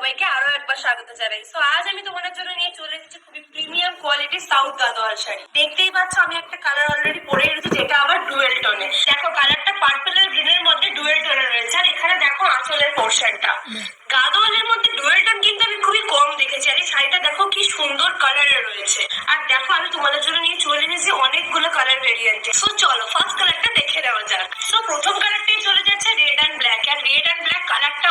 সবাইকে আরো একবার স্বাগত জানাই। সো আজ আমি তোমাদের জন্য নিয়ে চলে এসেছি খুবই premium quality south Gadwal sari. দেখতেই পাচ্ছ আমি একটা কালার অলরেডি পরে এসেছি, যেটা আবার ডুয়েল টোনে। দেখো কালারটা পার্পল আর গ্রিনের মধ্যে ডুয়েল টোনে রয়েছে। আর এখানে দেখো আঁচলের পোর্শনটা গাদোয়ালের মধ্যে ডুয়েল টোন কিন্তু আমি খুবই কম দেখেছি। আর এই শাড়িটা দেখো কি সুন্দর কালারে রয়েছে। আর দেখো আমি তোমাদের জন্য নিয়ে চলে এসেছি অনেকগুলো কালার ভেরিয়েন্টে। সো চলো ফার্স্ট কালারটা দেখে নেওয়া যাক। সো প্রথম কালারটাই চলে যাচ্ছে রেড অ্যান্ড ব্ল্যাক। আর রেড অ্যান্ড ব্ল্যাক কালারটা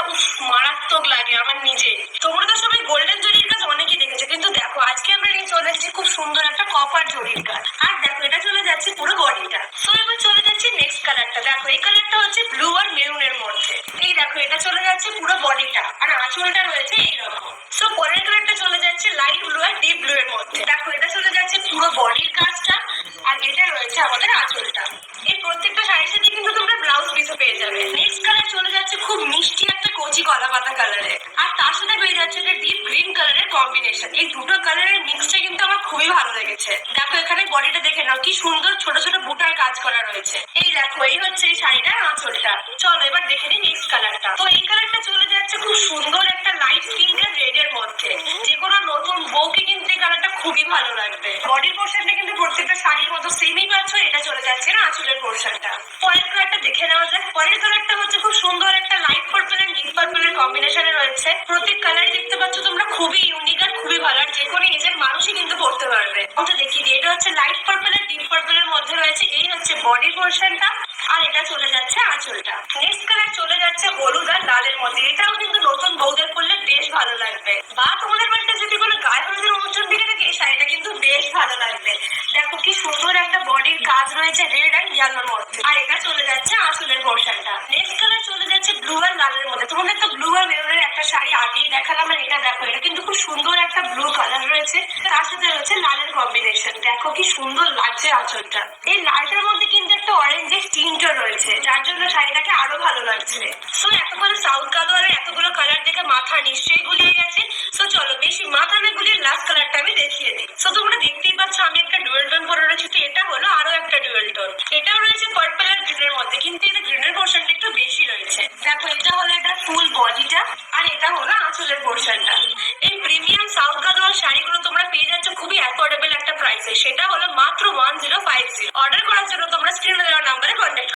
মারাত্মক লাগে আমার নিজে। তোমরা তো সবাই গোল্ডেন জরির কাজ অনেকেই দেখেছো, কিন্তু দেখো আজকে আমরা নিয়ে চলে এসেছি খুব সুন্দর একটা কপার জরির কাজ। আর দেখো এটা চলে যাচ্ছে পুরো বডিটা। সো এবার চলে যাচ্ছে নেক্সট কালারটা। দেখো এই কালারটা হচ্ছে ব্লু আর মেরুনের মধ্যে। এই দেখো এটা চলে যাচ্ছে পুরো বডিটা, আর আঁচলটা রয়েছে এইরকম। সো পরের কালারটা চলে যাচ্ছে লাইট ব্লু আর ডিপ ব্লু এর মধ্যে। দেখো এটা চলে যাচ্ছে পুরো বডির কাজটা, আর এটা রয়েছে আমাদের আঁচলটা। এই প্রত্যেকটা শাড়ির সাথে কিন্তু তোমরা ব্লাউজ পিসও পেয়ে যাবে। নেক্সট কালার চলে যাচ্ছে খুব মিষ্টি একটা কচি কলা পাতা কালারে, আর তার সাথে পেয়ে যাচ্ছে একটা ডিপ গ্রিন কালারের কম্বিনেশন। এই দুটো কালারের মিক্সটা কিন্তু আমার খুবই ভালো লেগেছে। দেখো এখানে বডিটা দেখে নাও কি সুন্দর ছোট ছোট বুটার কাজ করা রয়েছে। এই দেখো এই হচ্ছে এই শাড়িটার আঁচলটা। চলো এবার দেখে নিই নেক্সট কালারটা। তো এই কালারটা চলে যাচ্ছে খুব সুন্দর একটা লাইট পিঙ্ক আর রেড এর মধ্যে। যে কোনো নতুন বউকে কিন্তু এই কালারটা খুবই ভালো লাগবে। বডির পোর্শনটা কিন্তু প্রত্যেকটা শাড়ির মতো সেমই পাচ্ছ। এটা চলে যাচ্ছে না আঁচলের পোর্শনটা। পরের কালারটা দেখে নেওয়া যাক। পরের কালারটা হচ্ছে খুব সুন্দর একটা লাইট পার্পল এন্ড ডিপ পার্পলের কম্বিনেশনে রয়েছে। প্রত্যেক কালারই দেখতে পাচ্ছ তোমরা খুবই ইউনিক আর খুবই ভালো। আর যে কোনো এজের মানুষই কিন্তু পড়তে পারবে। ওটা দেখি দিই। এটা হচ্ছে লাইট পার্পল আর ডিপ পার্পলের মধ্যে রয়েছে। এই হচ্ছে বডি পোর্শনটা, আর এটা চলে যাচ্ছে আঁচলটা। নেক্সট কালার চলে যাচ্ছে হলুদ আর লালের মধ্যে। এটাও কিন্তু নতুন বউদের পরলে বেশ ভালো লাগবে, বা তোমাদের বাড়িতে যদি কোনো গায়ে হলুদের অনুষ্ঠান দিকে থাকে এই শাড়িটা কিন্তু বেশ ভালো লাগবে। দেখো কি সুন্দর একটা বডির কাজ রয়েছে রেড আর ইয়েলোর মধ্যে, আর এটা চলে যাচ্ছে আঁচলের পোর্শনটা। নেক্সট কালার চলে যাচ্ছে ব্লু আর লালের মধ্যে। তোমাদের তো ব্লু আর মেরুনের একটা শাড়ি আগেই দেখালাম, আর এটা দেখো এটা কিন্তু খুব সুন্দর একটা ব্লু কালার রয়েছে, তার সাথে রয়েছে লালের কম্বিনেশন। দেখো কি সুন্দর লাগছে আঁচলটা। এই লালটার মধ্যে কিন্তু একটা অরেঞ্জের টিন্টও রয়েছে, যার জন্য শাড়িটাকে আরো ভালো লাগছে। সো এতগুলো সাউথ গাদোয়ালের এতগুলো কালার দেখে মাথা নিশ্চয়ই গুলিয়ে গেছে। সো চলো বেশি মাথা না গুলিয়ে লাস্ট কালারটা আমি দেখিয়ে দিই। সো তোমরা দেখতেই পাচ্ছ আমি একটা ডুয়েল টোন পরে রয়েছি। তো এটা হলো আরো একটা ডুয়েল টোন। এটাও রয়েছে পার্পল আর গ্রিনের মধ্যে, কিন্তু এটা গ্রিনের পোর্শনটা একটু বেশি রয়েছে। দেখো এটা হলো এটা ফুল বডিটা, আর এটা হলো আঁচলের পোর্শনটা। এই প্রিমিয়াম সাউথ গাদোয়াল শাড়িগুলো তোমরা পেয়ে যাচ্ছ খুবই অ্যাফোর্ডেবল একটা প্রাইসে। সেটা হলো মাত্র 1050। অর্ডার করার জন্য তোমরা স্ক্রিনে দেওয়া নাম্বারে কন্ট্যাক্ট